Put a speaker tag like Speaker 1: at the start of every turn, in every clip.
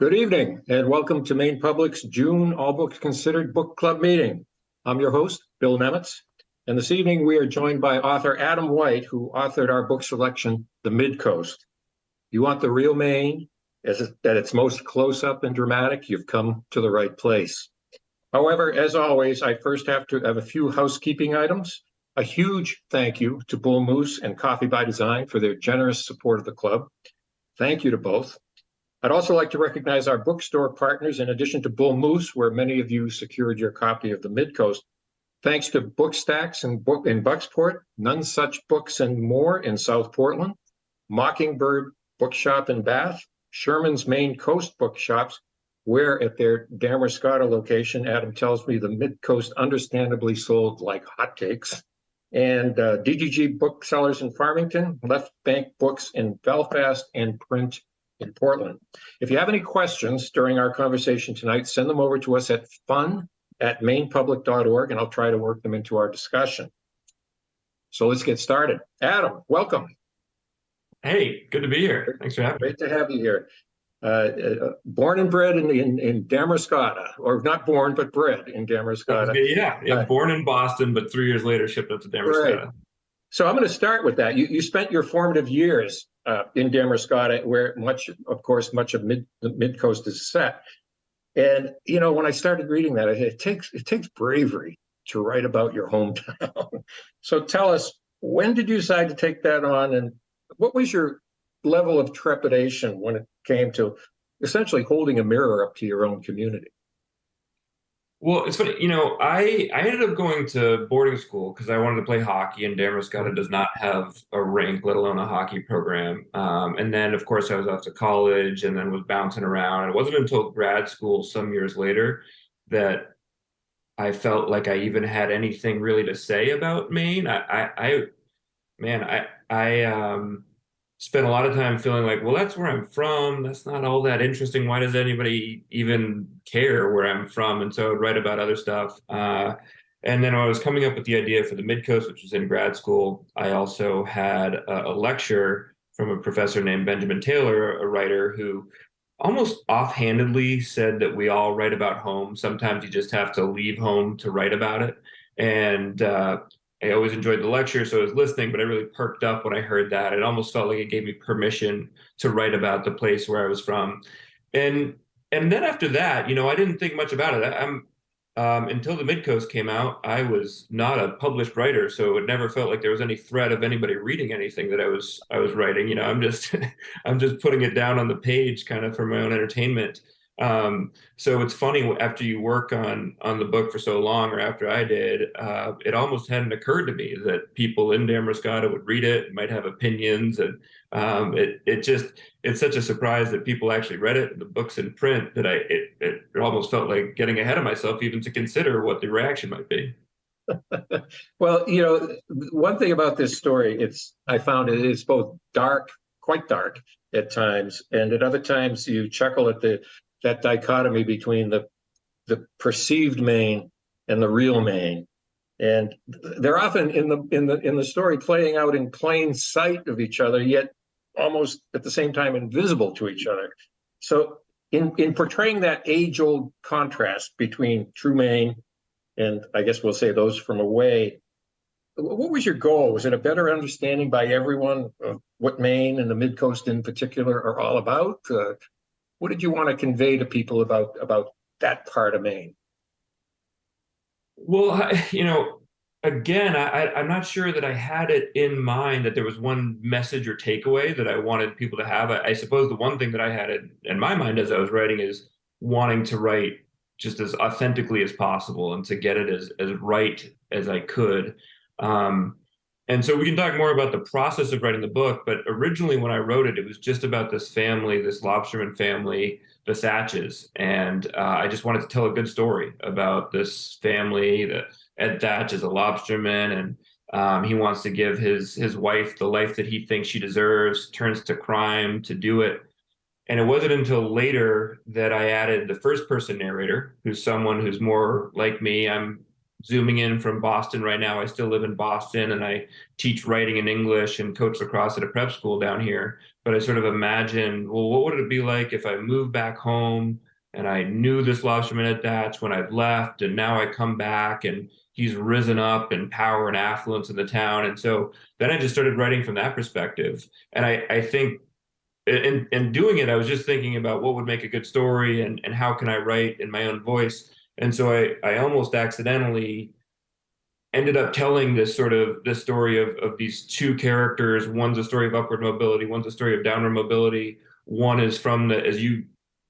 Speaker 1: Good evening and welcome to Maine Public's June All Books Considered Book Club meeting. I'm your host, Bill Nemitz, and this evening we are joined by author Adam White, who authored our book selection, The Midcoast. You want the real Maine at its most close-up and dramatic, you've come to the right place. However, as always, I first have to have a few housekeeping items. A huge thank you to Bull Moose and Coffee by Design for their generous support of the club. Thank you to both. I'd also like to recognize our bookstore partners, in addition to Bull Moose, where many of you secured your copy of The Midcoast. Thanks to Bookstacks in Bucksport, None Such Books and More in South Portland, Mockingbird Bookshop in Bath, Sherman's Maine Coast Bookshops, where at their Damerscotta location, Adam tells me the Midcoast understandably sold like hotcakes, and DGG Booksellers in Farmington, Left Bank Books in Belfast, and Print in Portland. If you have any questions during our conversation tonight, send them over to us at fun@mainepublic.org, and I'll try to work them into our discussion. So let's get started. Adam, welcome.
Speaker 2: Hey, good to be here. Thanks for having me.
Speaker 1: Great to have you here. Born and bred in Damerscotta, or not born, but bred in Damerscotta.
Speaker 2: Yeah, born in Boston, but 3 years later shipped up to Damerscotta.
Speaker 1: Right. So I'm going to start with that. You spent your formative years in Damerscotta, where much of the Midcoast is set. And when I started reading that, it takes bravery to write about your hometown. So tell us, when did you decide to take that on, and what was your level of trepidation when it came to essentially holding a mirror up to your own community?
Speaker 2: Well, it's funny, I ended up going to boarding school because I wanted to play hockey, and Damerscotta does not have a rink, let alone a hockey program. And then, of course, I was off to college and then was bouncing around. It wasn't until grad school some years later that I felt like I even had anything really to say about Maine. I spent a lot of time feeling like, well, that's where I'm from. That's not all that interesting. Why does anybody even care where I'm from? And so I would write about other stuff. And then when I was coming up with the idea for the Midcoast, which was in grad school, I also had a lecture from a professor named Benjamin Taylor, a writer who almost offhandedly said that we all write about home. Sometimes you just have to leave home to write about it. And I always enjoyed the lecture, so I was listening, but I really perked up when I heard that. It almost felt like it gave me permission to write about the place where I was from. And then after that, I didn't think much about it. Until the Midcoast came out, I was not a published writer, so it never felt like there was any threat of anybody reading anything that I was writing. I'm just I'm just putting it down on the page kind of for my own entertainment. So it's funny, after you work on the book for so long, or after I did, it almost hadn't occurred to me that people in Damerscotta would read it, might have opinions, and it's such a surprise that people actually read it. The book's in print that it almost felt like getting ahead of myself even to consider what the reaction might be.
Speaker 1: Well, one thing about this story, I found it's both dark, quite dark at times, and at other times you chuckle at that dichotomy between the perceived Maine and the real Maine, and they're often in the story playing out in plain sight of each other, yet almost at the same time invisible to each other. So in portraying that age-old contrast between true Maine and, I guess we'll say, those from away, what was your goal? Was it a better understanding by everyone of what Maine and the Midcoast in particular are all about? What did you want to convey to people about that part of Maine?
Speaker 2: Well, again, I'm not sure that I had it in mind that there was one message or takeaway that I wanted people to have. I suppose the one thing that I had in my mind as I was writing is wanting to write just as authentically as possible and to get it as right as I could. And so we can talk more about the process of writing the book, but originally when I wrote it, it was just about this family, this lobsterman family, the Thatches. And I just wanted to tell a good story about this family. Ed Thatch is a lobsterman, and he wants to give his wife the life that he thinks she deserves, turns to crime to do it. And it wasn't until later that I added the first person narrator, who's someone who's more like me. I'm zooming in from Boston right now. I still live in Boston, and I teach writing in English and coach lacrosse at a prep school down here. but I sort of imagined, well, what would it be like if I moved back home and I knew this lobsterman at Thatch when I'd left, and now I come back and he's risen up in power and affluence in the town. And so then I just started writing from that perspective. And I think in doing it, I was just thinking about what would make a good story, and how can I write in my own voice. And so I almost accidentally ended up telling this story of these two characters. One's a story of upward mobility, one's a story of downward mobility. One is from the, as you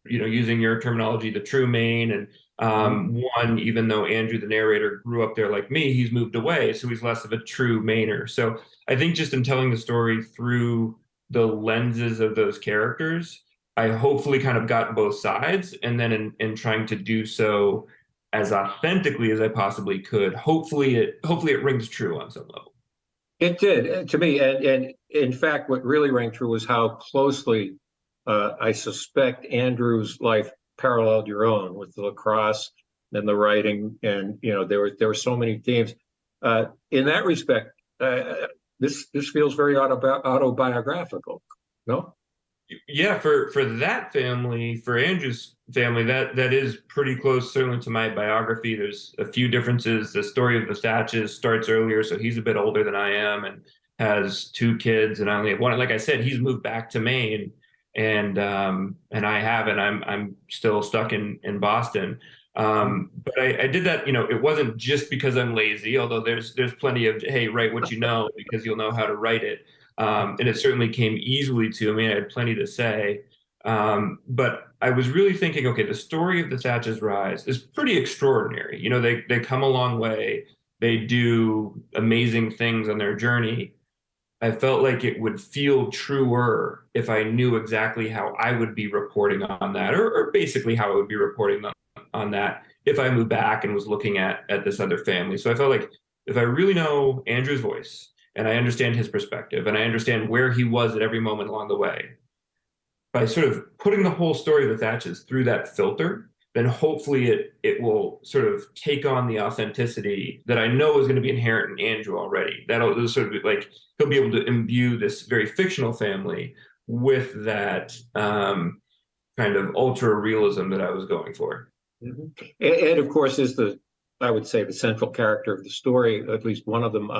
Speaker 2: know, using your terminology, the true Maine. And one, even though Andrew, the narrator, grew up there like me, he's moved away, so he's less of a true Mainer. So I think just in telling the story through the lenses of those characters, I hopefully kind of got both sides. And then in trying to do so as authentically as I possibly could, hopefully it rings true on some level.
Speaker 1: It did to me, and in fact, what really rang true was how closely I suspect Andrew's life paralleled your own with the lacrosse and the writing, and you know there were so many themes. In that respect, this feels very autobiographical, no?
Speaker 2: Yeah, for that family, for Andrew's family, that is pretty close, certainly to my biography. There's a few differences. The story of the Thatches starts earlier, so he's a bit older than I am and has two kids, and I only have one. Like I said, he's moved back to Maine, and I haven't. I'm still stuck in Boston. But I did that, you know, it wasn't just because I'm lazy, although there's plenty of, hey, write what you know because you'll know how to write it. And it certainly came easily to me. I had plenty to say. But I was really thinking, okay, the story of the Thatches rise is pretty extraordinary. You know, they come a long way. They do amazing things on their journey. I felt like it would feel truer if I knew exactly how I would be reporting on that, or basically how I would be reporting on that if I moved back and was looking at this other family. So I felt like if I really know Andrew's voice and I understand his perspective and I understand where he was at every moment along the way, by sort of putting the whole story of the Thatches through that filter, then hopefully it will sort of take on the authenticity that I know is going to be inherent in Andrew already. That'll sort of be like he'll be able to imbue this very fictional family with that kind of ultra realism that I was going for.
Speaker 1: Mm-hmm. And of course, is I would say, the central character of the story, at least one of them.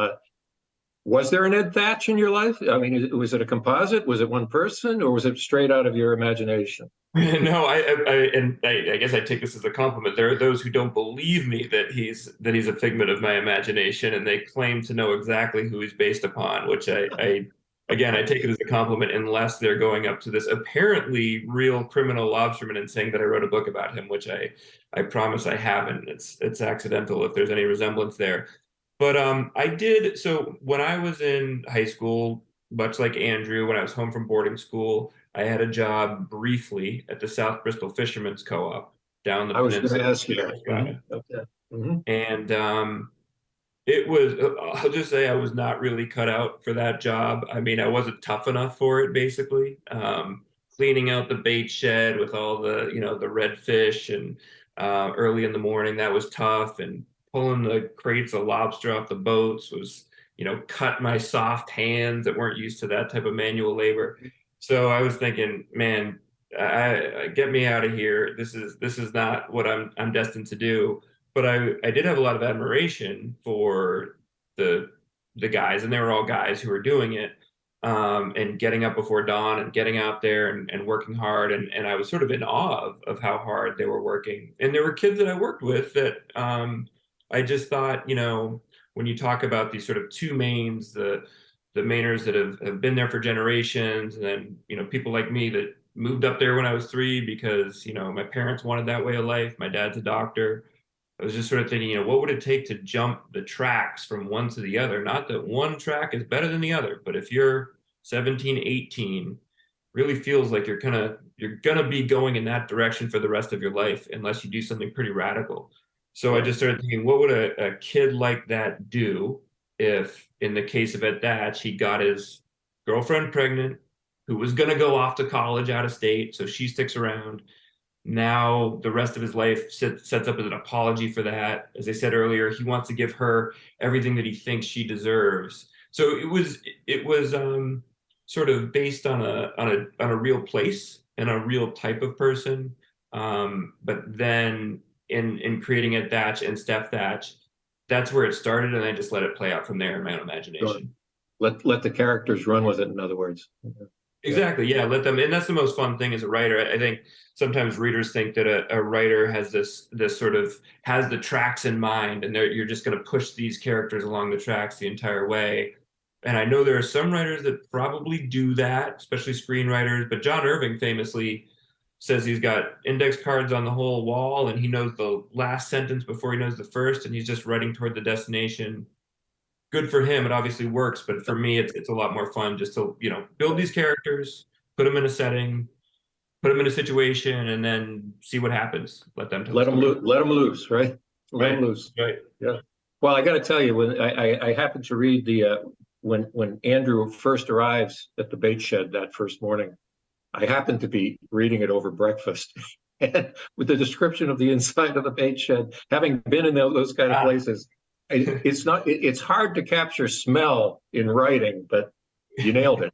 Speaker 1: Was there an Ed Thatch in your life? I mean, was it a composite? Was it one person, or was it straight out of your imagination?
Speaker 2: No, I guess I take this as a compliment. There are those who don't believe me that he's a figment of my imagination, and they claim to know exactly who he's based upon, which again, I take it as a compliment unless they're going up to this apparently real criminal lobsterman and saying that I wrote a book about him, which I promise I haven't. It's accidental if there's any resemblance there. But I did. So when I was in high school, much like Andrew, when I was home from boarding school, I had a job briefly at the South Bristol Fishermen's Co-op down the
Speaker 1: I was going to
Speaker 2: peninsula.
Speaker 1: ask you that. Mm-hmm. Okay. Mm-hmm.
Speaker 2: And it was, I'll just say I was not really cut out for that job. I mean, I wasn't tough enough for it, basically. Cleaning out the bait shed with all the, you know, the redfish and early in the morning, that was tough. And pulling the crates of lobster off the boats was, you know, cut my soft hands that weren't used to that type of manual labor. So I was thinking, man, get me out of here. This is not what I'm destined to do. But I did have a lot of admiration for the guys, and they were all guys who were doing it, and getting up before dawn and getting out there and working hard. And I was sort of in awe of how hard they were working. And there were kids that I worked with that I just thought, you know, when you talk about these sort of two Maines, the Mainers that have been there for generations, and then, you know, people like me that moved up there when I was 3 because, you know, my parents wanted that way of life. My dad's a doctor. I was just sort of thinking, you know, what would it take to jump the tracks from one to the other? Not that one track is better than the other, but if you're 17, 18, really feels like you're gonna be going in that direction for the rest of your life unless you do something pretty radical. So I just started thinking, what would a kid like that do if, in the case of Ed Thatch, he got his girlfriend pregnant, who was gonna go off to college out of state, so she sticks around. Now the rest of his life sets up as an apology for that. As I said earlier, he wants to give her everything that he thinks she deserves. So it was sort of based on a real place and a real type of person. But then in creating a Thatch and Steph Thatch, that's where it started, and I just let it play out from there in my own imagination.
Speaker 1: Let the characters run with it, in other words.
Speaker 2: Exactly. Yeah. Let them, and that's the most fun thing as a writer. I think sometimes readers think that a writer has this sort of has the tracks in mind, and you're just going to push these characters along the tracks the entire way. And I know there are some writers that probably do that, especially screenwriters. But John Irving famously says he's got index cards on the whole wall, and he knows the last sentence before he knows the first, and he's just writing toward the destination. Good for him. It obviously works, but for me, it's a lot more fun just to, build these characters, put them in a setting, put them in a situation, and then see what happens. Let them
Speaker 1: let them loose, right? Let them loose.
Speaker 2: Right.
Speaker 1: Yeah. Well, I got to tell you, when I happened to read when Andrew first arrives at the bait shed that first morning, I happened to be reading it over breakfast. And with the description of the inside of the bait shed, having been in those kind of places, it's hard to capture smell in writing, but you nailed it.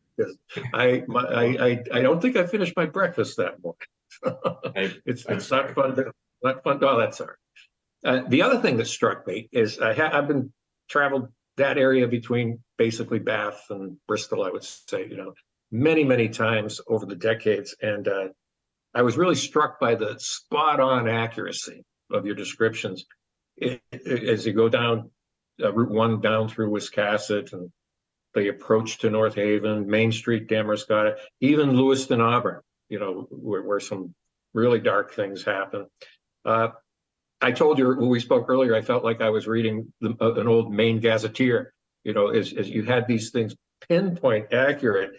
Speaker 1: I don't think I finished my breakfast that morning. It's not fun. Oh, that's all right. The other thing that struck me is I've been traveled that area between basically Bath and Bristol, I would say, many times over the decades, and I was really struck by the spot-on accuracy of your descriptions. As you go down Route 1 down through Wiscasset and the approach to North Haven, Main Street, Damascotta, even Lewiston, Auburn, where some really dark things happen. I told you when we spoke earlier, I felt like I was reading an old Maine Gazetteer, as you had these things pinpoint accurate.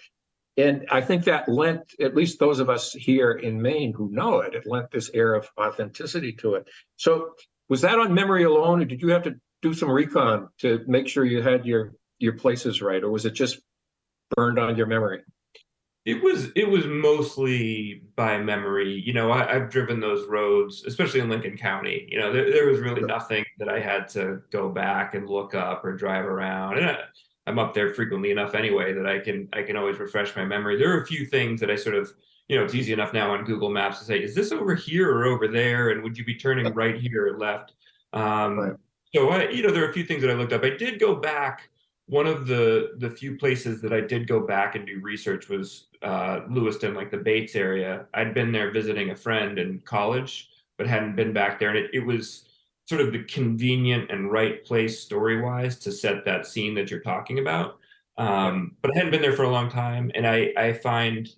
Speaker 1: And I think that lent, at least those of us here in Maine who know it lent this air of authenticity to it. So was that on memory alone, or did you have to do some recon to make sure you had your places right, or was it just burned on your memory?
Speaker 2: It was mostly by memory. I've driven those roads, especially in Lincoln County. There was really nothing that I had to go back and look up or drive around. And I'm up there frequently enough anyway that I can always refresh my memory. There are a few things that I sort of, it's easy enough now on Google Maps to say, is this over here or over there? And would you be turning right here or left?
Speaker 1: Right.
Speaker 2: So there are a few things that I looked up. I did go back. One of the few places that I did go back and do research was Lewiston, like the Bates area. I'd been there visiting a friend in college, but hadn't been back there. And it was sort of the convenient and right place story-wise to set that scene that you're talking about. But I hadn't been there for a long time. And I find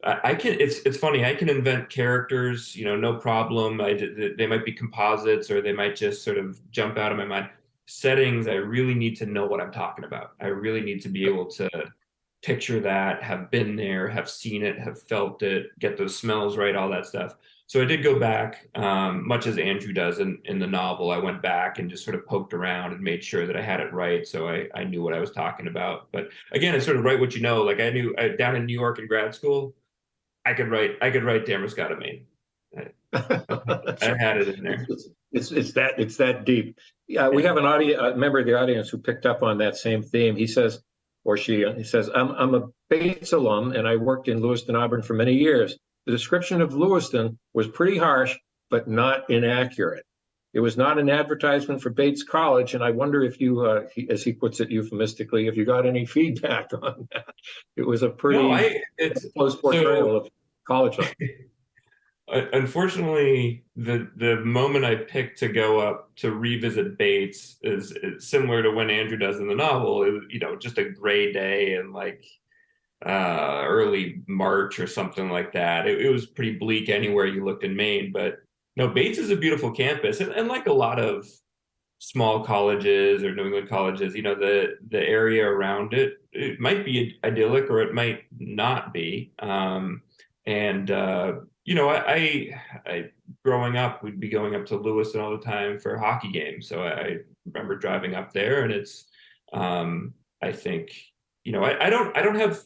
Speaker 2: it's funny, I can invent characters, no problem. They might be composites, or they might just sort of jump out of my mind. Settings, I really need to know what I'm talking about. I really need to be able to picture that, have been there, have seen it, have felt it, get those smells right, all that stuff. So I did go back, much as Andrew does in the novel. I went back and just sort of poked around and made sure that I had it right, so I knew what I was talking about. But again, it's sort of write what you know. Like I knew down in New York in grad school, I could write Damascotta, Maine. I had it in there.
Speaker 1: It's that deep. We have a member of the audience who picked up on that same theme. He says, I'm a Bates alum, and I worked in Lewiston, Auburn for many years. The description of Lewiston was pretty harsh, but not inaccurate. It was not an advertisement for Bates College, and I wonder if you, as he puts it euphemistically, if you got any feedback on that. It was a pretty close portrayal of college life.
Speaker 2: Unfortunately, the moment I picked to go up to revisit Bates is similar to when Andrew does in the novel. It was, just a gray day in like early March or something like that. It was pretty bleak anywhere you looked in Maine. But no, Bates is a beautiful campus, and like a lot of small colleges or New England colleges, the area around it might be idyllic or it might not be. I growing up, we'd be going up to Lewiston all the time for hockey games. So I remember driving up there, and it's, I think, I don't have,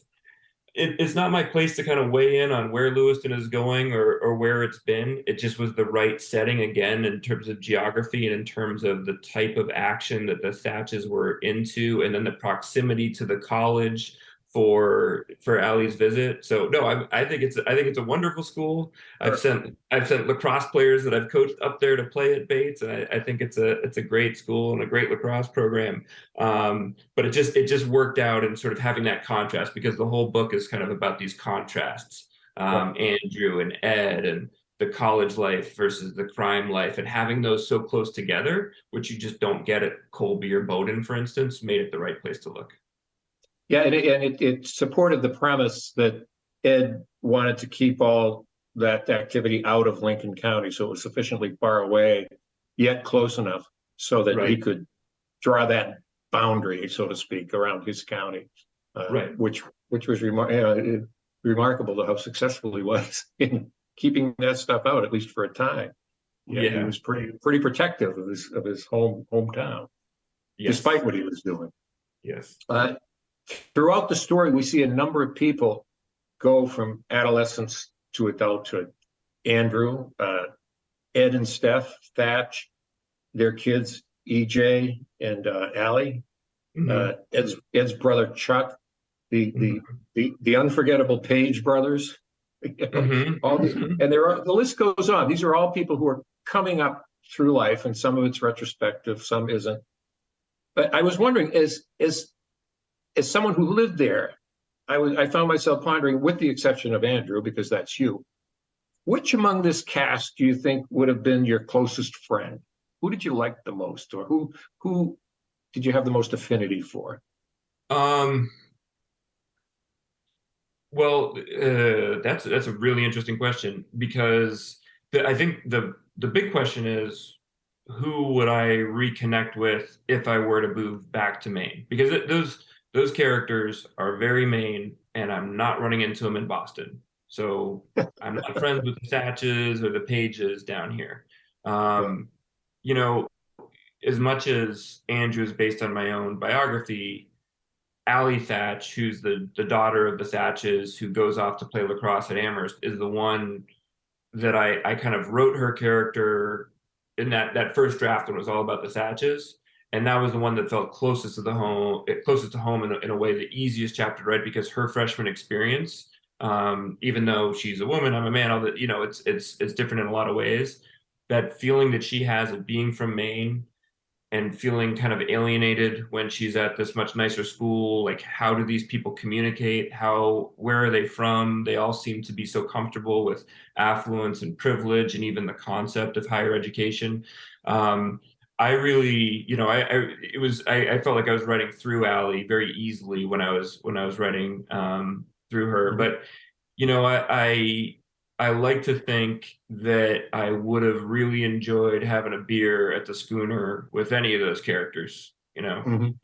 Speaker 2: it's not my place to kind of weigh in on where Lewiston is going or where it's been. It just was the right setting, again, in terms of geography and in terms of the type of action that the Thatches were into, and then the proximity to the college, for Allie's visit. So no, I think it's a wonderful school. I've sent lacrosse players that I've coached up there to play at Bates, and I think it's a great school and a great lacrosse program. But it just worked out in sort of having that contrast, because the whole book is kind of about these contrasts. Andrew and Ed, and the college life versus the crime life, and having those so close together, which you just don't get at Colby or Bowdoin, for instance, made it the right place to look.
Speaker 1: Yeah, and it supported the premise that Ed wanted to keep all that activity out of Lincoln County, so it was sufficiently far away, yet close enough so that he could draw that boundary, so to speak, around his county, which was remarkable to how successful he was in keeping that stuff out, at least for a time. Yeah, he was pretty protective of his hometown, despite what he was doing.
Speaker 2: Yes.
Speaker 1: Throughout the story, we see a number of people go from adolescence to adulthood. Andrew, Ed and Steph, Thatch, their kids, EJ and Allie, Ed's brother Chuck, the unforgettable Page brothers. All these, and the list goes on. These are all people who are coming up through life, and some of it's retrospective, some isn't. But I was wondering, as someone who lived there, I found myself pondering, with the exception of Andrew, because that's you, which among this cast do you think would have been your closest friend? Who did you like the most, or who did you have the most affinity for?
Speaker 2: Well, that's a really interesting question, because I think the big question is, who would I reconnect with if I were to move back to Maine? Because those characters are very Maine, and I'm not running into them in Boston. So I'm not friends with the Thatches or the Pages down here. You know, as much as Andrew is based on my own biography, Allie Thatch, who's the daughter of the Thatches, who goes off to play lacrosse at Amherst, is the one that I kind of wrote her character in that first draft when it was all about the Thatches. And that was the one that felt closest to home in a way, the easiest chapter to write, because her freshman experience, even though she's a woman, I'm a man, all that, it's different in a lot of ways. That feeling that she has of being from Maine and feeling kind of alienated when she's at this much nicer school. Like, how do these people communicate? Where are they from? They all seem to be so comfortable with affluence and privilege, and even the concept of higher education. I really, I felt like I was writing through Allie very easily when I was writing through her. But, I like to think that I would have really enjoyed having a beer at the schooner with any of those characters. Certainly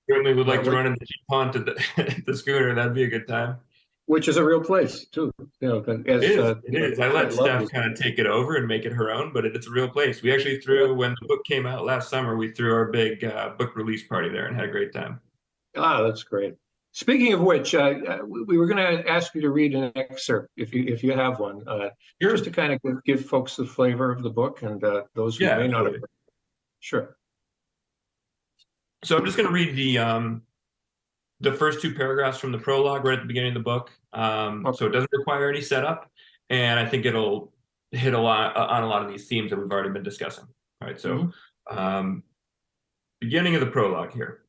Speaker 2: would like to run in the Jeep pond at the schooner. That'd be a good time.
Speaker 1: Which is a real place too.
Speaker 2: It is. I let Steph kind of take it over and make it her own, but it's a real place. We actually threw, when the book came out last summer, we threw our big book release party there and had a great time.
Speaker 1: Ah, that's great. Speaking of which, we were going to ask you to read an excerpt if you have one, just to kind of give folks the flavor of the book, and those who may not have. Sure.
Speaker 2: So I'm just going to read the first two paragraphs from the prologue right at the beginning of the book. So it doesn't require any setup, and I think it'll hit on a lot of these themes that we've already been discussing. All right. So beginning of the prologue here.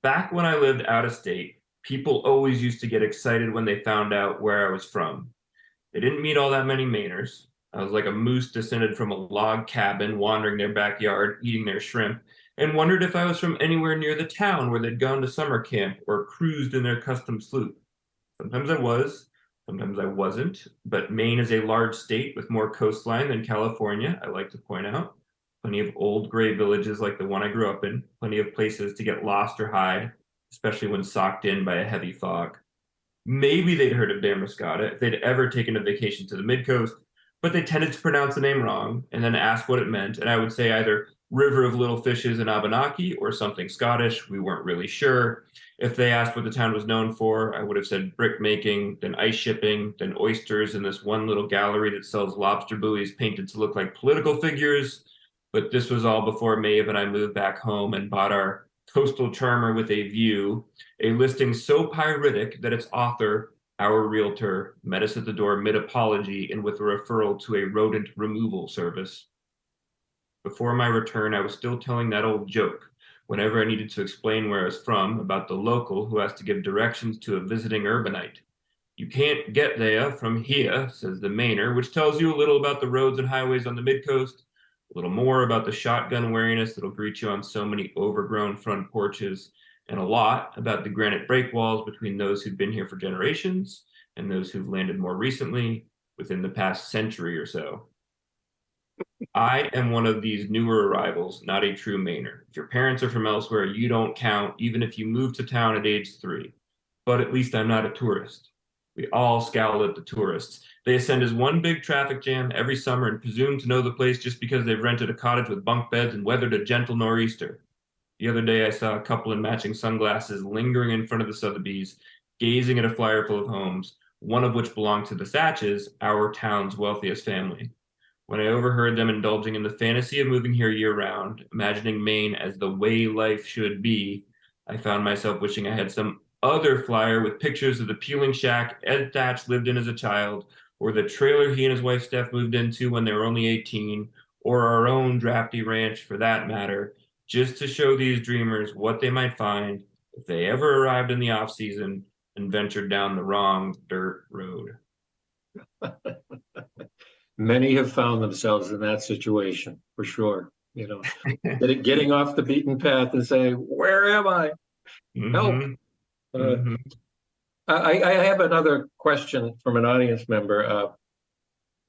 Speaker 2: Back when I lived out of state, people always used to get excited when they found out where I was from. They didn't meet all that many Mainers. I was like a moose descended from a log cabin, wandering their backyard, eating their shrimp, and wondered if I was from anywhere near the town where they'd gone to summer camp or cruised in their custom sloop. Sometimes I was, sometimes I wasn't, but Maine is a large state with more coastline than California, I like to point out. Plenty of old gray villages like the one I grew up in, plenty of places to get lost or hide, especially when socked in by a heavy fog. Maybe they'd heard of Damariscotta if they'd ever taken a vacation to the Midcoast, but they tended to pronounce the name wrong and then ask what it meant, and I would say either River of Little Fishes in Abenaki or something Scottish. We weren't really sure. If they asked what the town was known for, I would have said brick making, then ice shipping, then oysters in this one little gallery that sells lobster buoys painted to look like political figures. But this was all before Maeve and I moved back home and bought our coastal charmer with a view, a listing so pyritic that its author, our realtor, met us at the door mid-apology and with a referral to a rodent removal service. Before my return, I was still telling that old joke whenever I needed to explain where I was from about the local who has to give directions to a visiting urbanite. You can't get there from here, says the Mainer, which tells you a little about the roads and highways on the Midcoast, a little more about the shotgun wariness that'll greet you on so many overgrown front porches, and a lot about the granite break walls between those who've been here for generations and those who've landed more recently within the past century or so. I am one of these newer arrivals, not a true Mainer. If your parents are from elsewhere, you don't count, even if you moved to town at age 3. But at least I'm not a tourist. We all scowl at the tourists. They ascend as one big traffic jam every summer and presume to know the place just because they've rented a cottage with bunk beds and weathered a gentle nor'easter. The other day, I saw a couple in matching sunglasses lingering in front of the Sotheby's, gazing at a flyer full of homes, one of which belonged to the Thatches, our town's wealthiest family. When I overheard them indulging in the fantasy of moving here year-round, imagining Maine as the way life should be, I found myself wishing I had some other flyer with pictures of the peeling shack Ed Thatch lived in as a child, or the trailer he and his wife Steph moved into when they were only 18, or our own drafty ranch for that matter, just to show these dreamers what they might find if they ever arrived in the off-season and ventured down the wrong dirt road.
Speaker 1: Many have found themselves in that situation, for sure. You know, getting off the beaten path and saying, "Where am I? Help!"
Speaker 2: Mm-hmm.
Speaker 1: I have another question from an audience member,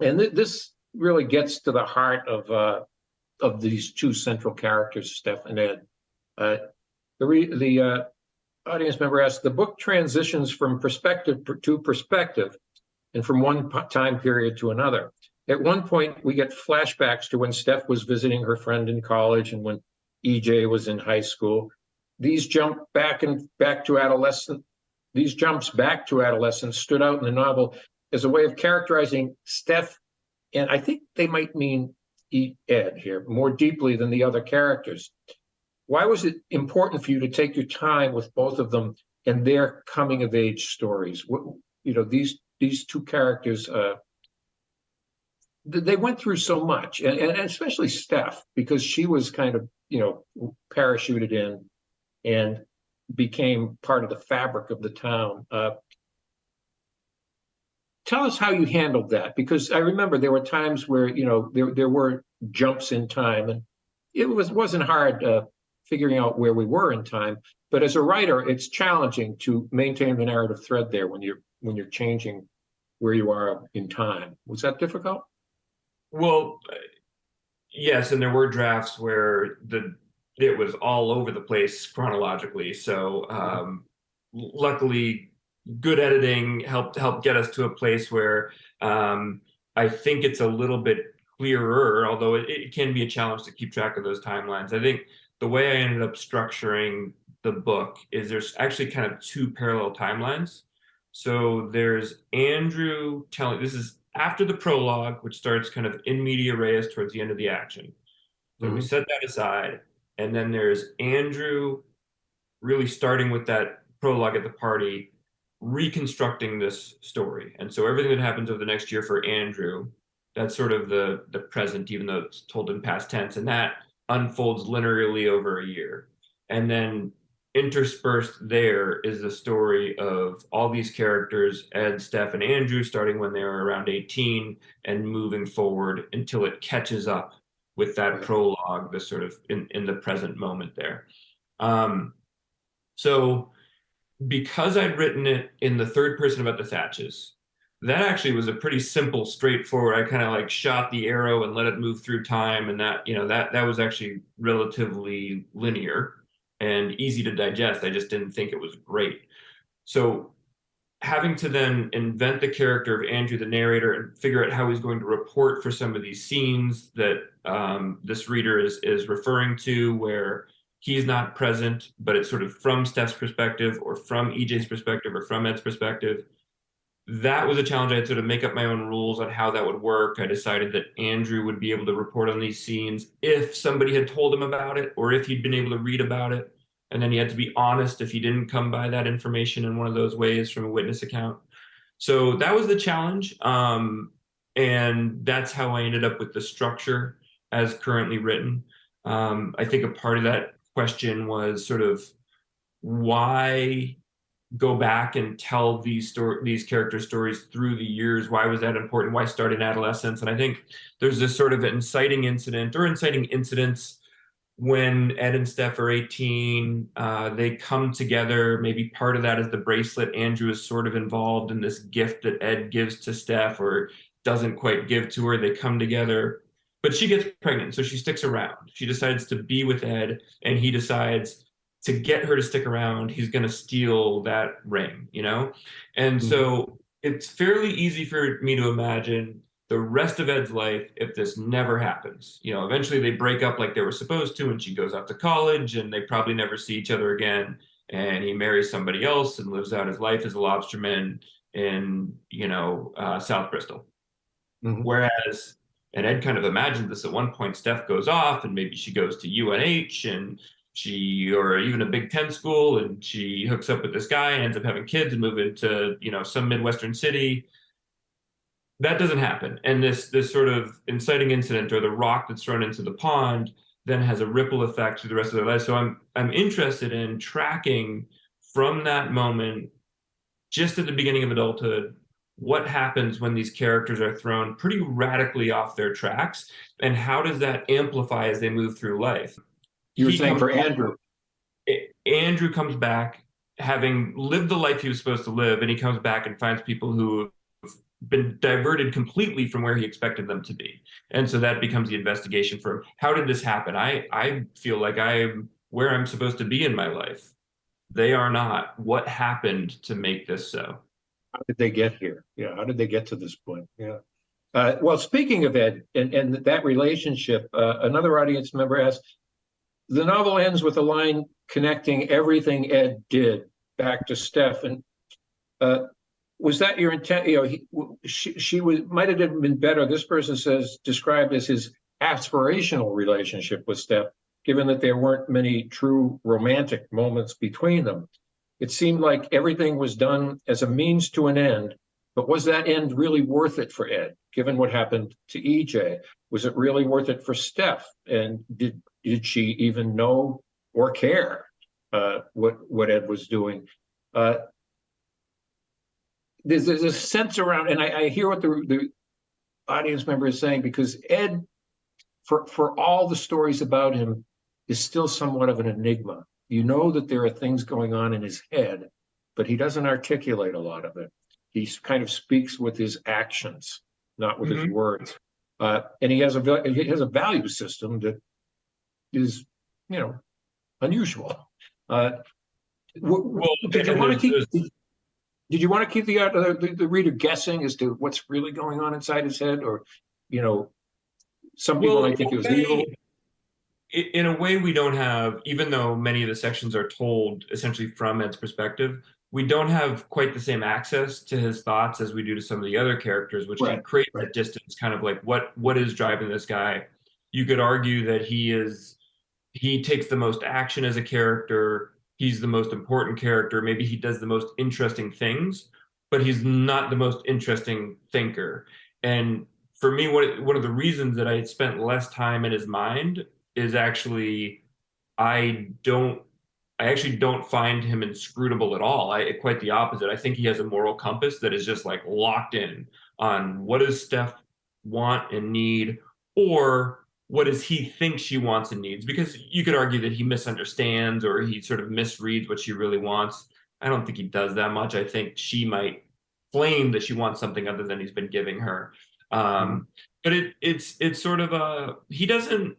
Speaker 1: and this really gets to the heart of these two central characters, Steph and Ed. The audience member asked, the book transitions from perspective to perspective and from one time period to another. At one point, we get flashbacks to when Steph was visiting her friend in college and when EJ was in high school. These jumps back to adolescence stood out in the novel as a way of characterizing Steph, and I think they might mean Ed here, more deeply than the other characters. Why was it important for you to take your time with both of them and their coming of age stories? These two characters, they went through so much, and especially Steph, because she was kind of, parachuted in and became part of the fabric of the town. Tell us how you handled that, because I remember there were times where, there were jumps in time, and it wasn't hard figuring out where we were in time. But as a writer, it's challenging to maintain the narrative thread there when you're changing where you are in time. Was that difficult?
Speaker 2: Well, yes, and there were drafts where it was all over the place chronologically. So luckily, good editing helped get us to a place where I think it's a little bit clearer, although it can be a challenge to keep track of those timelines. I think the way I ended up structuring the book is there's actually kind of two parallel timelines. So there's Andrew telling, this is after the prologue, which starts kind of in media res towards the end of the action. So we set that aside. And then there's Andrew really starting with that prologue at the party, reconstructing this story. And so everything that happens over the next year for Andrew, that's sort of the present, even though it's told in past tense. And that unfolds linearly over a year. And then interspersed there is the story of all these characters, Ed, Steph, and Andrew, starting when they were around 18 and moving forward until it catches up with that prologue, the sort of in the present moment there. So because I'd written it in the third person about the Thatches, that actually was a pretty simple, straightforward. I kind of like shot the arrow and let it move through time, and that was actually relatively linear and easy to digest. I just didn't think it was great. So having to then invent the character of Andrew, the narrator, and figure out how he's going to report for some of these scenes that this reader is referring to, where he's not present, but it's sort of from Steph's perspective or from EJ's perspective or from Ed's perspective. That was a challenge. I had to sort of make up my own rules on how that would work. I decided that Andrew would be able to report on these scenes if somebody had told him about it or if he'd been able to read about it. and then he had to be honest if he didn't come by that information in one of those ways from a witness account. So that was the challenge. And that's how I ended up with the structure as currently written. I think a part of that question was sort of why go back and tell these character stories through the years? Why was that important? Why start in adolescence? And I think there's this sort of inciting incident or inciting incidents when Ed and Steph are 18. They come together. Maybe part of that is the bracelet. Andrew is sort of involved in this gift that Ed gives to Steph or doesn't quite give to her. They come together, but she gets pregnant, so she sticks around. She decides to be with Ed, and he decides to get her to stick around, he's going to steal that ring, you know? And so it's fairly easy for me to imagine the rest of Ed's life if this never happens. You know, eventually they break up like they were supposed to, and she goes off to college, and they probably never see each other again. And he marries somebody else and lives out his life as a lobsterman in, South Bristol. Whereas, and Ed kind of imagines this at one point, Steph goes off and maybe she goes to UNH and or even a Big Ten school, and she hooks up with this guy, ends up having kids and move into, some Midwestern city. That doesn't happen. And this sort of inciting incident or the rock that's thrown into the pond then has a ripple effect through the rest of their life. So I'm interested in tracking from that moment, just at the beginning of adulthood, what happens when these characters are thrown pretty radically off their tracks, and how does that amplify as they move through life?
Speaker 1: You were saying for Andrew.
Speaker 2: Andrew comes back having lived the life he was supposed to live, and he comes back and finds people who have been diverted completely from where he expected them to be. And so that becomes the investigation for him. How did this happen? I feel like I'm where I'm supposed to be in my life. They are not. What happened to make this so?
Speaker 1: How did they get here? Yeah, how did they get to this point? Yeah. Well, speaking of Ed and that relationship, another audience member asked, the novel ends with a line connecting everything Ed did back to Steph. And was that your intent? She might have been better. This person says described as his aspirational relationship with Steph, given that there weren't many true romantic moments between them. It seemed like everything was done as a means to an end, but was that end really worth it for Ed, given what happened to EJ? Was it really worth it for Steph? And did she even know or care what Ed was doing? There's a sense around, and I hear what the audience member is saying, because Ed, for all the stories about him, is still somewhat of an enigma. You know that there are things going on in his head, but he doesn't articulate a lot of it. He kind of speaks with his actions, not with his words. And he has a value system that is, unusual. Did you want to keep the reader guessing as to what's really going on inside his head, or some people might think it was evil?
Speaker 2: In a way, we don't have, even though many of the sections are told essentially from Ed's perspective, we don't have quite the same access to his thoughts as we do to some of the other characters, which can create that distance, kind of like what is driving this guy. You could argue that he takes the most action as a character. He's the most important character. Maybe he does the most interesting things, but he's not the most interesting thinker. And for me, one of the reasons that I had spent less time in his mind is actually I actually don't find him inscrutable at all. Quite the opposite. I think he has a moral compass that is just like locked in on what does Steph want and need, or what does he think she wants and needs? Because you could argue that he misunderstands or he sort of misreads what she really wants. I don't think he does that much. I think she might claim that she wants something other than he's been giving her. But it's sort of he doesn't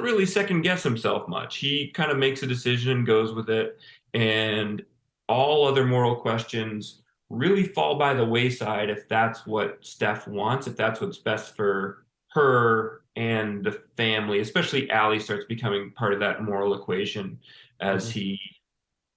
Speaker 2: really second guess himself much. He kind of makes a decision and goes with it. And all other moral questions really fall by the wayside if that's what Steph wants, if that's what's best for her and the family. Especially Allie starts becoming part of that moral equation as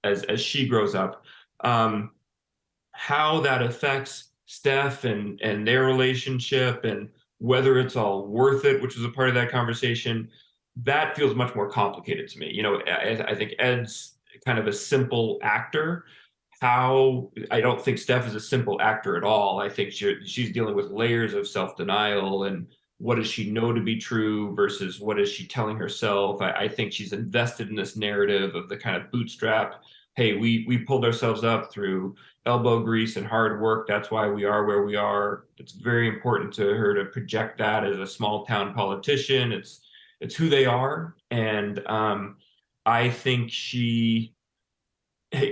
Speaker 2: as she grows up. How that affects Steph and their relationship, and whether it's all worth it, which was a part of that conversation, that feels much more complicated to me. I think Ed's kind of a simple actor. How I don't think Steph is a simple actor at all. I think she's dealing with layers of self-denial, and what does she know to be true versus what is she telling herself. I think she's invested in this narrative of the kind of bootstrap. Hey, we pulled ourselves up through elbow grease and hard work. That's why we are where we are. It's very important to her to project that as a small town politician. It's who they are, and I think she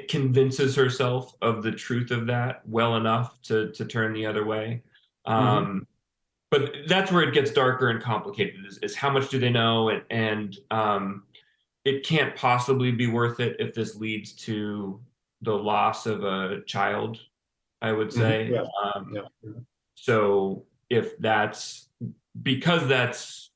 Speaker 2: convinces herself of the truth of that well enough to turn the other way. But that's where it gets darker and complicated is how much do they know, and it can't possibly be worth it if this leads to the loss of a child, I would say.
Speaker 1: Yeah.
Speaker 2: So if because that's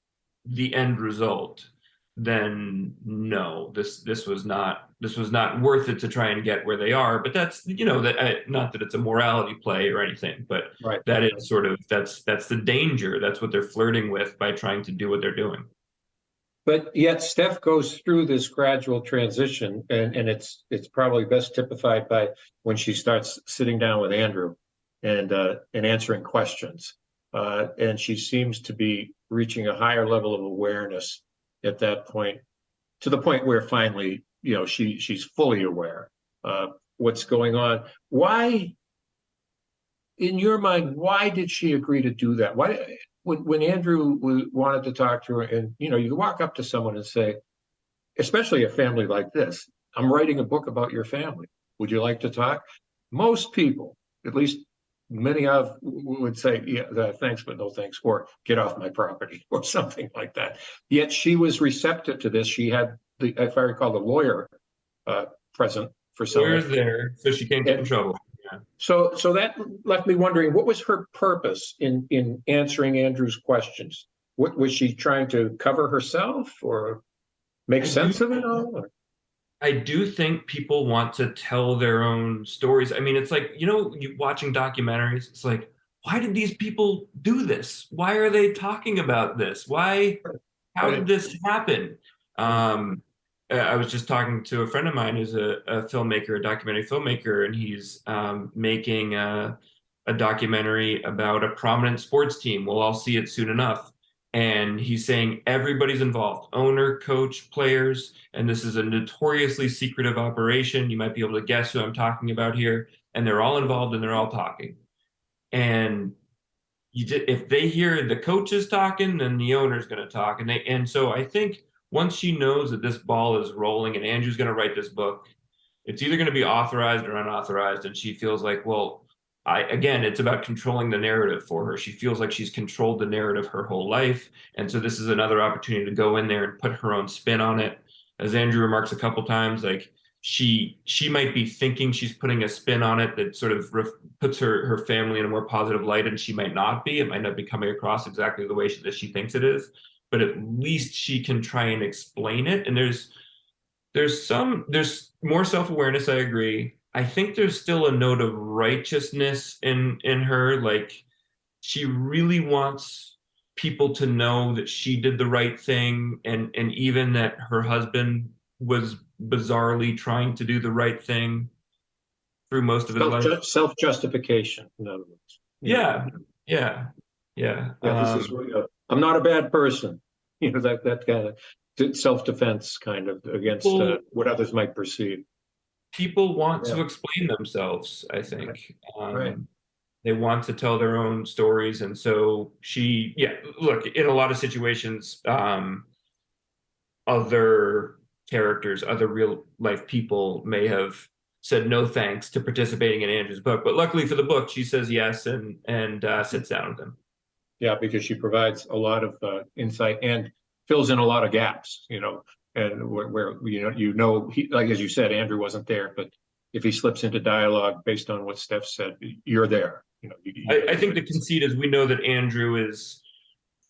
Speaker 2: the end result, then no, this was not worth it to try and get where they are. But that's that not that it's a morality play or anything, but that is sort of that's the danger. That's what they're flirting with by trying to do what they're doing.
Speaker 1: But yet Steph goes through this gradual transition, and it's probably best typified by when she starts sitting down with Andrew and answering questions. And she seems to be reaching a higher level of awareness at that point, to the point where finally, she's fully aware of what's going on. Why, in your mind, why did she agree to do that? Why, when Andrew wanted to talk to her, and you walk up to someone and say, especially a family like this, I'm writing a book about your family. Would you like to talk? Most people, at least many of, would say, yeah, thanks, but no thanks, or get off my property, or something like that. Yet she was receptive to this. She had, if I recall, the lawyer present for some.
Speaker 2: Lawyer's there, so she can't get in trouble. Yeah.
Speaker 1: So that left me wondering, what was her purpose in answering Andrew's questions? What was she trying to cover herself or make sense of it all? Or?
Speaker 2: I do think people want to tell their own stories. I mean, it's like, you watching documentaries, it's like, why did these people do this? Why are they talking about this? How did this happen? I was just talking to a friend of mine who's a filmmaker, a documentary filmmaker, and he's making a documentary about a prominent sports team. We'll all see it soon enough. And he's saying everybody's involved, owner, coach, players, and this is a notoriously secretive operation. You might be able to guess who I'm talking about here. And they're all involved and they're all talking. And if they hear the coaches talking, then the owner's going to talk. And so I think once she knows that this ball is rolling and Andrew's going to write this book, it's either going to be authorized or unauthorized. And she feels like, well, again, it's about controlling the narrative for her. She feels like she's controlled the narrative her whole life. And so this is another opportunity to go in there and put her own spin on it. As Andrew remarks a couple times, like she might be thinking she's putting a spin on it that sort of puts her family in a more positive light, and she might not be. It might not be coming across exactly the way that she thinks it is. But at least she can try and explain it. And there's more self-awareness, I agree. I think there's still a note of righteousness in her. Like, she really wants people to know that she did the right thing, and even that her husband was bizarrely trying to do the right thing through most of his life.
Speaker 1: Self-justification, in other words.
Speaker 2: Yeah.
Speaker 1: This is I'm not a bad person. That kind of self-defense kind of against what others might perceive.
Speaker 2: People want to explain themselves, I think. They want to tell their own stories. And so look, in a lot of situations, other characters, other real life people may have said no thanks to participating in Andrew's book. But luckily for the book, she says yes and sits down with him.
Speaker 1: Yeah, because she provides a lot of insight and fills in a lot of gaps, and where he, like as you said, Andrew wasn't there, but if he slips into dialogue based on what Steph said, you're there.
Speaker 2: I think the conceit is we know that Andrew is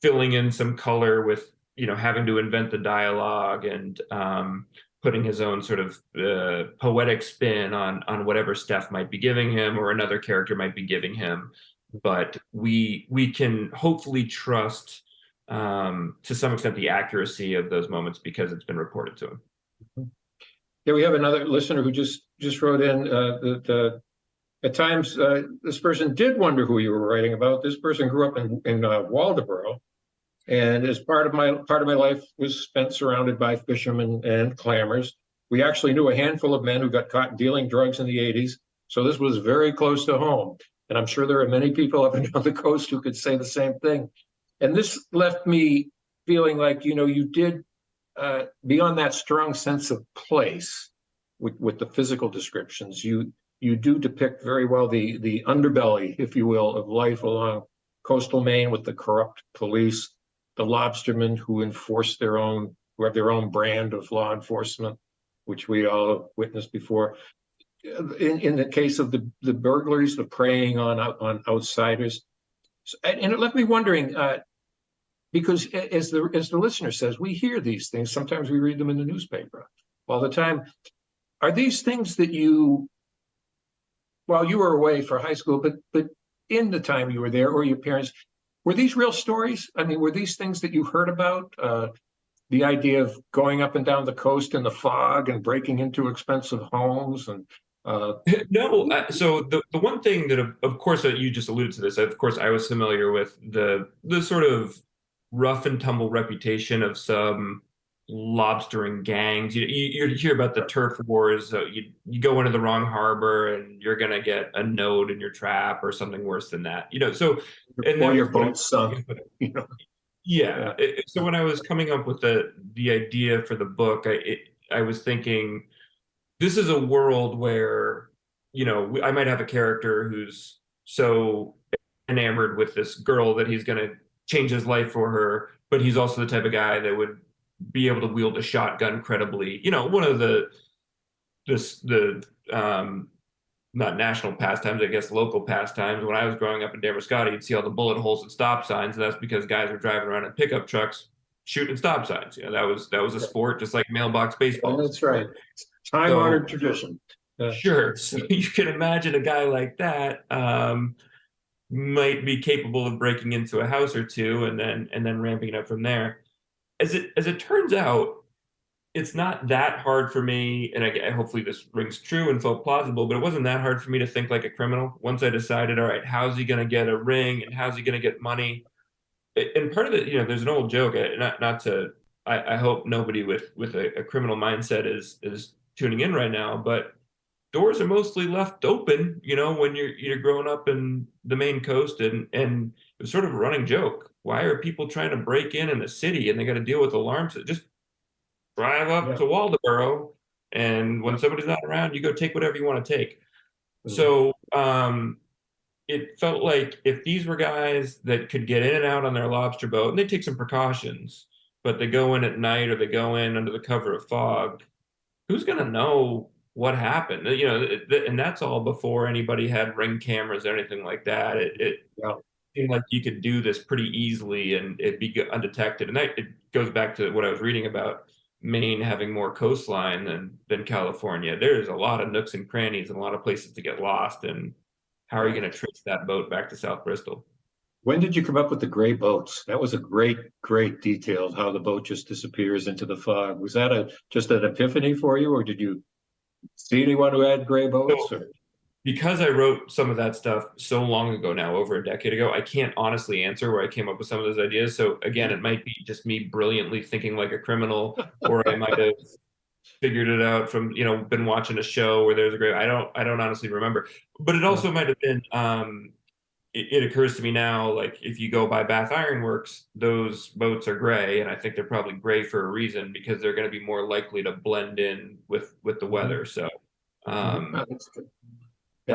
Speaker 2: filling in some color with having to invent the dialogue and putting his own sort of poetic spin on whatever Steph might be giving him or another character might be giving him. But we can hopefully trust to some extent the accuracy of those moments because it's been reported to him.
Speaker 1: Yeah, we have another listener who just wrote in that at times this person did wonder who you were writing about. This person grew up in Waldoboro, and as part of my life was spent surrounded by fishermen and clammers. We actually knew a handful of men who got caught dealing drugs in the 80s. So this was very close to home. And I'm sure there are many people up and down the coast who could say the same thing. And this left me feeling like, you did, beyond that strong sense of place with the physical descriptions, you do depict very well the underbelly, if you will, of life along coastal Maine with the corrupt police, the lobstermen who who have their own brand of law enforcement, which we all have witnessed before. In the case of the burglaries, the preying on outsiders. And it left me wondering, because as the listener says, we hear these things. Sometimes we read them in the newspaper all the time. Are these things that while you were away for high school, but in the time you were there, or your parents, were these real stories? I mean, were these things that you heard about? The idea of going up and down the coast in the fog and breaking into expensive homes and
Speaker 2: No, so the one thing that, of course, you just alluded to this. Of course, I was familiar with the sort of rough and tumble reputation of some lobstering gangs. You hear about the turf wars. You go into the wrong harbor and you're gonna get a node in your trap or something worse than that. So and
Speaker 1: or
Speaker 2: that
Speaker 1: your
Speaker 2: was
Speaker 1: boat sunk.
Speaker 2: Yeah. So when I was coming up with the idea for the book, I was thinking, this is a world where, I might have a character who's so enamored with this girl that he's going to change his life for her, but he's also the type of guy that would be able to wield a shotgun credibly. One of the not national pastimes, I guess local pastimes. When I was growing up in Damascotti, you'd see all the bullet holes and stop signs, and that's because guys were driving around in pickup trucks shooting stop signs. That was a sport, just like mailbox baseball.
Speaker 1: That's right. Time-honored tradition.
Speaker 2: Sure. So you can imagine a guy like that might be capable of breaking into a house or two and then ramping it up from there. As it turns out, it's not that hard for me, and hopefully this rings true and felt plausible, but it wasn't that hard for me to think like a criminal. Once I decided, all right, how's he going to get a ring and how's he going to get money? And part of it, there's an old joke, I hope nobody with a criminal mindset is tuning in right now, but doors are mostly left open, when you're growing up in the Maine coast, and it was sort of a running joke. Why are people trying to break in the city and they got to deal with alarms? Just drive up to Waldoboro, and when somebody's not around, you go take whatever you want to take. So it felt like if these were guys that could get in and out on their lobster boat, and they take some precautions, but they go in at night or they go in under the cover of fog, who's going to know what happened? And that's all before anybody had ring cameras or anything like that. It seemed like you could do this pretty easily and it'd be undetected. And it goes back to what I was reading about Maine having more coastline than California. There's a lot of nooks and crannies and a lot of places to get lost. And how are you going to trace that boat back to South Bristol?
Speaker 1: When did you come up with the gray boats? That was a great detail of how the boat just disappears into the fog. Was that just an epiphany for you, or did you see anyone who had gray boats?
Speaker 2: So, because I wrote some of that stuff so long ago now, over a decade ago, I can't honestly answer where I came up with some of those ideas. So again, it might be just me brilliantly thinking like a criminal, or I might have figured it out from, been watching a show where there's a gray. I don't honestly remember. But it also might have been it occurs to me now, like if you go by Bath Iron Works, those boats are gray, and I think they're probably gray for a reason, because they're going to be more likely to blend in with the weather. So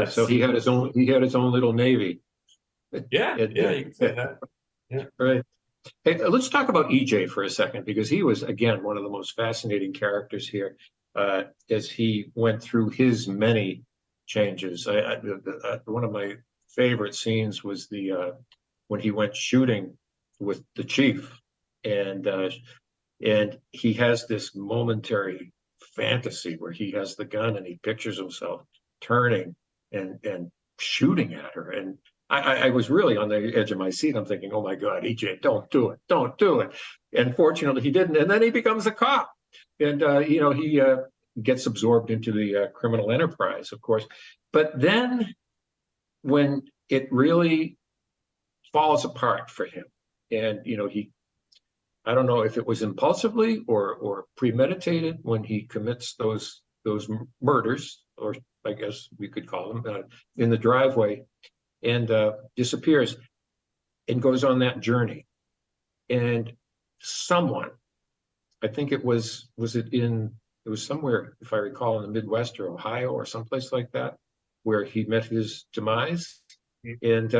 Speaker 1: so he had his own little navy.
Speaker 2: Yeah, you can say that. Yeah.
Speaker 1: Right. Hey, let's talk about EJ for a second, because he was, again, one of the most fascinating characters here as he went through his many changes. One of my favorite scenes was when he went shooting with the chief, and he has this momentary fantasy where he has the gun and he pictures himself turning and shooting at her, and I was really on the edge of my seat. I'm thinking, oh my God, EJ, don't do it, don't do it. And fortunately, he didn't. And then he becomes a cop, and he gets absorbed into the criminal enterprise, of course. But then, when it really falls apart for him, and I don't know if it was impulsively or premeditated when he commits those murders, or I guess we could call them, in the driveway, and disappears and goes on that journey. And someone, I think it was somewhere, if I recall, in the Midwest or Ohio or someplace like that, where he met his demise. And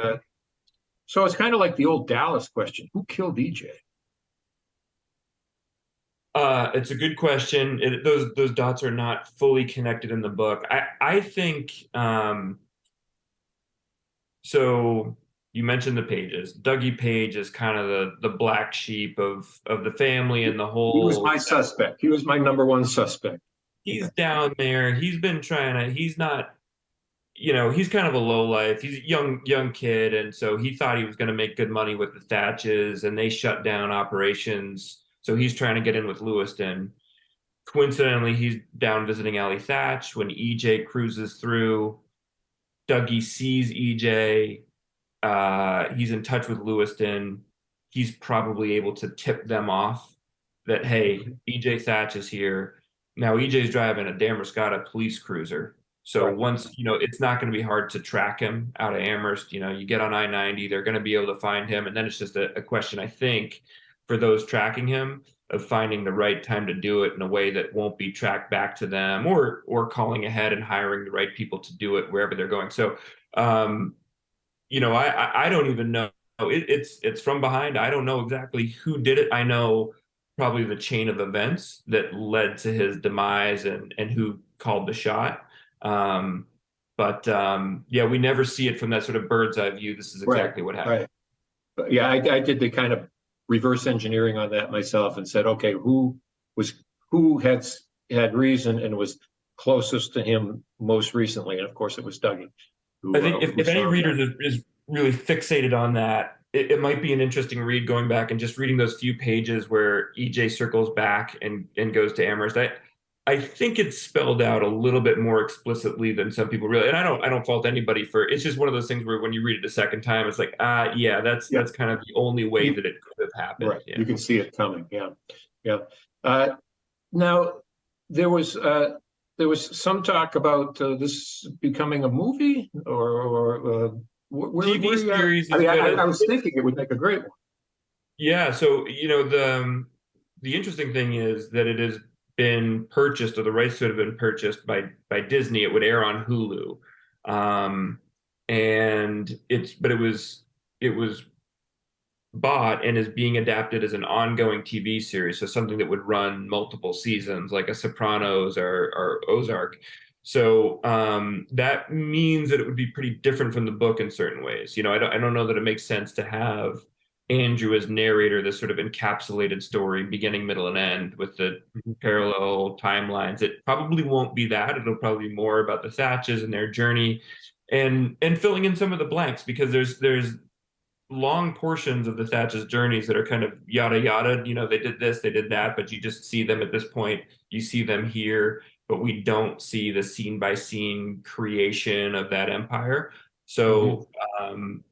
Speaker 1: so it's kind of like the old Dallas question: who killed EJ?
Speaker 2: It's a good question. Those dots are not fully connected in the book. I think so. You mentioned the Pages. Dougie Page is kind of the black sheep of the family and the whole.
Speaker 1: He was my suspect. He was my number one suspect.
Speaker 2: He's down there. He's been trying to. He's not. He's kind of a low life. He's a young kid, and so he thought he was going to make good money with the Thatches, and they shut down operations. So he's trying to get in with Lewiston. Coincidentally, he's down visiting Allie Thatch when EJ cruises through. Dougie sees EJ. He's in touch with Lewiston. He's probably able to tip them off that, hey, EJ Thatch is here. Now EJ's driving a Damascotta police cruiser. So right. Once, it's not going to be hard to track him out of Amherst. You get on I-90, they're going to be able to find him. And then it's just a question, I think, for those tracking him, of finding the right time to do it in a way that won't be tracked back to them, or calling ahead and hiring the right people to do it wherever they're going. So, I don't even know. It's from behind. I don't know exactly who did it. I know probably the chain of events that led to his demise and who called the shot. But we never see it from that sort of bird's eye view. This is exactly what happened.
Speaker 1: Right. But yeah, I did the kind of reverse engineering on that myself and said, okay, who had reason and was closest to him most recently? And of course, it was Dougie.
Speaker 2: I think if any reader is really fixated on that, it might be an interesting read, going back and just reading those few pages where EJ circles back and goes to Amherst. I think it's spelled out a little bit more explicitly than some people really. And I don't fault anybody for it. It's just one of those things where when you read it a second time, it's like, that's kind of the only way that it could have happened.
Speaker 1: Right. Yeah. You can see it coming. Yeah. Yeah. Now there was some talk about this becoming a movie or
Speaker 2: TV series.
Speaker 1: I was thinking it would make a great one.
Speaker 2: Yeah. So the interesting thing is that it has been purchased, or the rights to it have been purchased by Disney. It would air on Hulu, and it was bought and is being adapted as an ongoing TV series, so something that would run multiple seasons, like a Sopranos or Ozark. So that means that it would be pretty different from the book in certain ways. I don't know that it makes sense to have Andrew as narrator, this sort of encapsulated story, beginning, middle, and end, with the parallel timelines. It probably won't be that. It'll probably be more about the Thatches and their journey, and filling in some of the blanks, because there's long portions of the Thatches' journeys that are kind of yada yada. They did this, they did that, but you just see them at this point. You see them here, but we don't see the scene by scene creation of that empire. So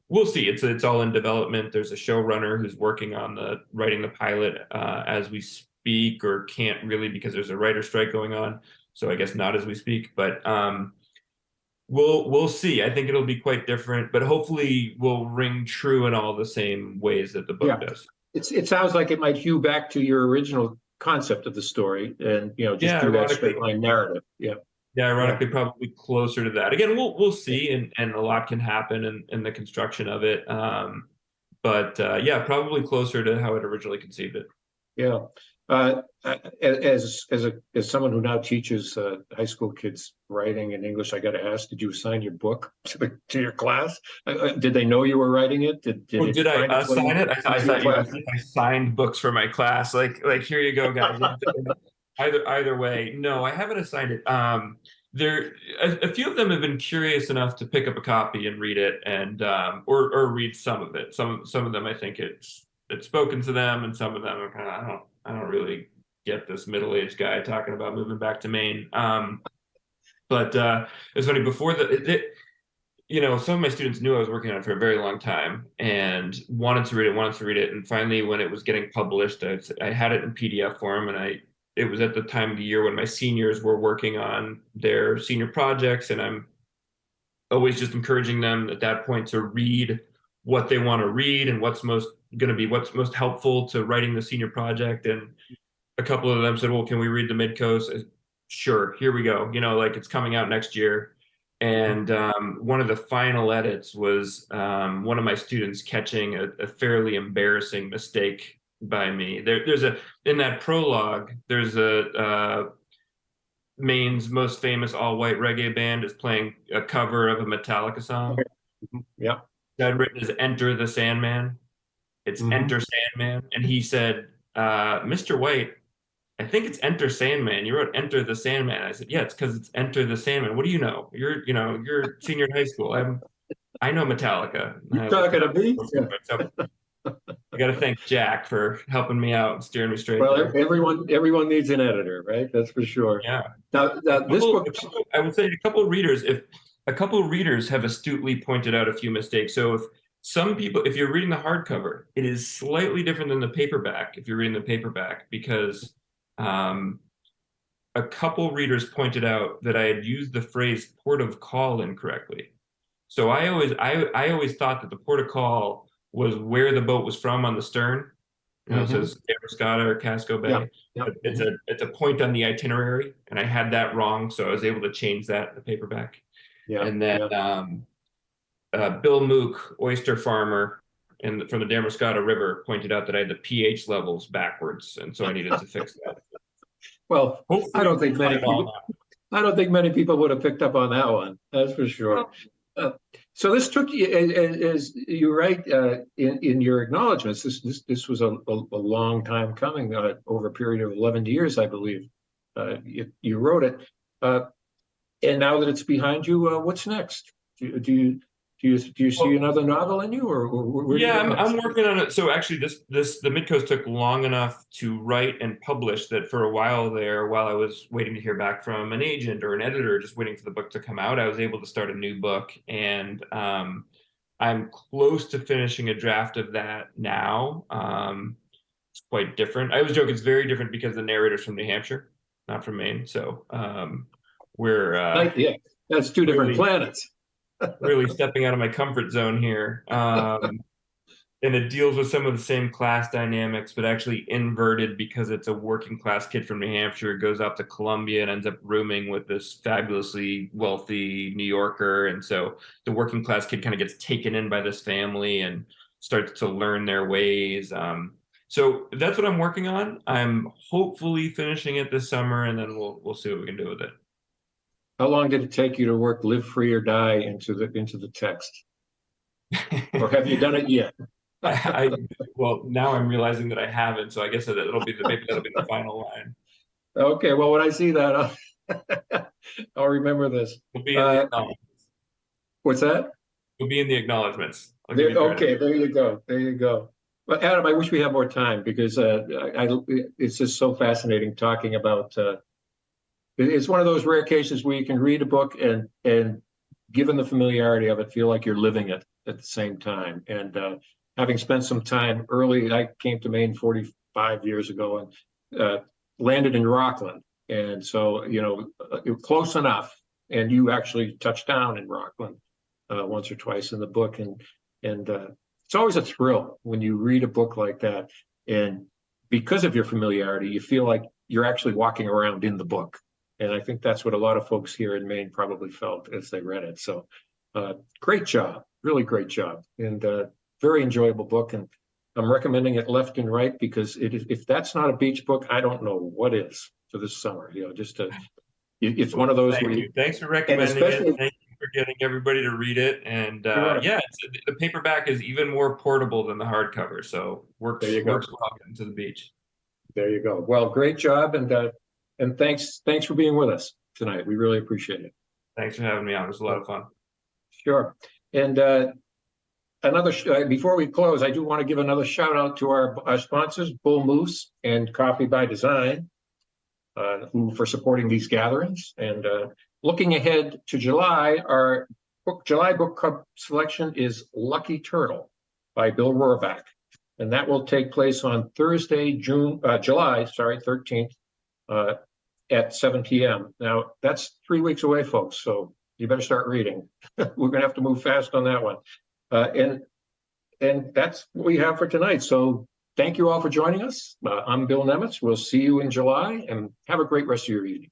Speaker 2: we'll see. It's all in development. There's a showrunner who's working on writing the pilot as we speak, or can't really because there's a writer strike going on. So I guess not as we speak, but we'll see. I think it'll be quite different, but hopefully will ring true in all the same ways that the book does.
Speaker 1: It sounds like it might hew back to your original concept of the story, and just do that straight line narrative. Yeah,
Speaker 2: ironically, probably closer to that. Again, we'll see, and a lot can happen in the construction of it. But probably closer to how it originally conceived it.
Speaker 1: Yeah. As someone who now teaches high school kids writing in English, I got to ask: did you assign your book to your class? Did they know you were writing it? Did
Speaker 2: I assign it? I thought I signed books for my class. Like here you go, guys. Either way, no, I haven't assigned it. a few of them have been curious enough to pick up a copy and read it, and or read some of it. Some of them I think it's spoken to them, and some of them are kind of I don't really get this middle-aged guy talking about moving back to Maine. But it's funny, before some of my students knew I was working on it for a very long time and wanted to read it. And finally, when it was getting published, I had it in PDF form, and it was at the time of the year when my seniors were working on their senior projects, and I'm always just encouraging them at that point to read what they want to read and what's most helpful to writing the senior project. And a couple of them said, well, can we read the Midcoast? Sure, here we go. Like, it's coming out next year. And one of the final edits was one of my students catching a fairly embarrassing mistake by me. In that prologue, there's Maine's most famous all-white reggae band is playing a cover of a Metallica song.
Speaker 1: Yeah.
Speaker 2: I'd written as Enter the Sandman. It's Enter Sandman. And he said, Mr. White, I think it's Enter Sandman. You wrote Enter the Sandman. I said, yeah, it's because it's Enter the Sandman. What do you know? You're senior in high school. I know Metallica.
Speaker 1: You're talking to me?
Speaker 2: So I got to thank Jack for helping me out and steering me straight.
Speaker 1: Well, everyone needs an editor, right? That's for sure.
Speaker 2: Yeah.
Speaker 1: Now this book,
Speaker 2: I would say a couple of readers have astutely pointed out a few mistakes. So if you're reading the hardcover, it is slightly different than the paperback. If you're reading the paperback, because a couple readers pointed out that I had used the phrase port of call incorrectly. So I always thought that the port of call was where the boat was from on the stern. It says Damariscotta or Casco Bay.
Speaker 1: Yeah.
Speaker 2: It's a point on the itinerary, and I had that wrong, so I was able to change that in the paperback. Yeah. And then Bill Mook, oyster farmer from the Damariscotta River, pointed out that I had the pH levels backwards, and so I needed to fix that.
Speaker 1: Well, I don't think many people would have picked up on that one. That's for sure. So this took you, as you write in your acknowledgments, this was a long time coming, over a period of 11 years, I believe. You wrote it, and now that it's behind you, what's next? Do you see another novel in you, or
Speaker 2: yeah, I'm working on it. So actually, the Midcoast took long enough to write and publish that for a while there, while I was waiting to hear back from an agent or an editor, just waiting for the book to come out, I was able to start a new book, and I'm close to finishing a draft of that now. It's quite different. I always joke it's very different because the narrator's from New Hampshire, not from Maine. So we're
Speaker 1: yeah, that's two different planets.
Speaker 2: Really stepping out of my comfort zone here. And it deals with some of the same class dynamics, but actually inverted, because it's a working class kid from New Hampshire, goes out to Columbia and ends up rooming with this fabulously wealthy New Yorker. And so the working class kid kind of gets taken in by this family and starts to learn their ways. So that's what I'm working on. I'm hopefully finishing it this summer, and then we'll see what we can do with it.
Speaker 1: How long did it take you to work "Live Free or Die" into the text, or have you done it yet?
Speaker 2: Well, now I'm realizing that I haven't, so I guess maybe that'll be the final line.
Speaker 1: Okay, well, when I see that, I'll remember this.
Speaker 2: We'll be in the acknowledgments.
Speaker 1: What's that?
Speaker 2: We'll be in the acknowledgments.
Speaker 1: Okay, there you go. There you go. Well, Adam, I wish we had more time, because it's just so fascinating talking about. It's one of those rare cases where you can read a book and given the familiarity of it, feel like you're living it at the same time. And having spent some time early, I came to Maine 45 years ago and landed in Rockland. And so, close enough. And you actually touched down in Rockland once or twice in the book. And it's always a thrill when you read a book like that. And because of your familiarity, you feel like you're actually walking around in the book. And I think that's what a lot of folks here in Maine probably felt as they read it. So great job, really great job. And very enjoyable book. And I'm recommending it left and right, because if that's not a beach book, I don't know what is for this summer. It's one of those.
Speaker 2: Thanks for recommending it. Thank you for getting everybody to read it. And the paperback is even more portable than the hardcover. So works well getting to the beach.
Speaker 1: There you go. Well, great job. And thanks for being with us. tonight. We really appreciate it.
Speaker 2: Thanks for having me on. It was a lot of fun.
Speaker 1: Sure. And before we close, I do want to give another shout out to our sponsors, Bull Moose and Coffee by Design, for supporting these gatherings. And looking ahead to July, our July book club selection is Lucky Turtle by Bill Rohrbach. And that will take place on Thursday, July 13th at 7 p.m. Now, that's 3 weeks away, folks, so you better start reading. We're going to have to move fast on that one. And that's what we have for tonight. So thank you all for joining us. I'm Bill Nemitz. We'll see you in July, and have a great rest of your evening.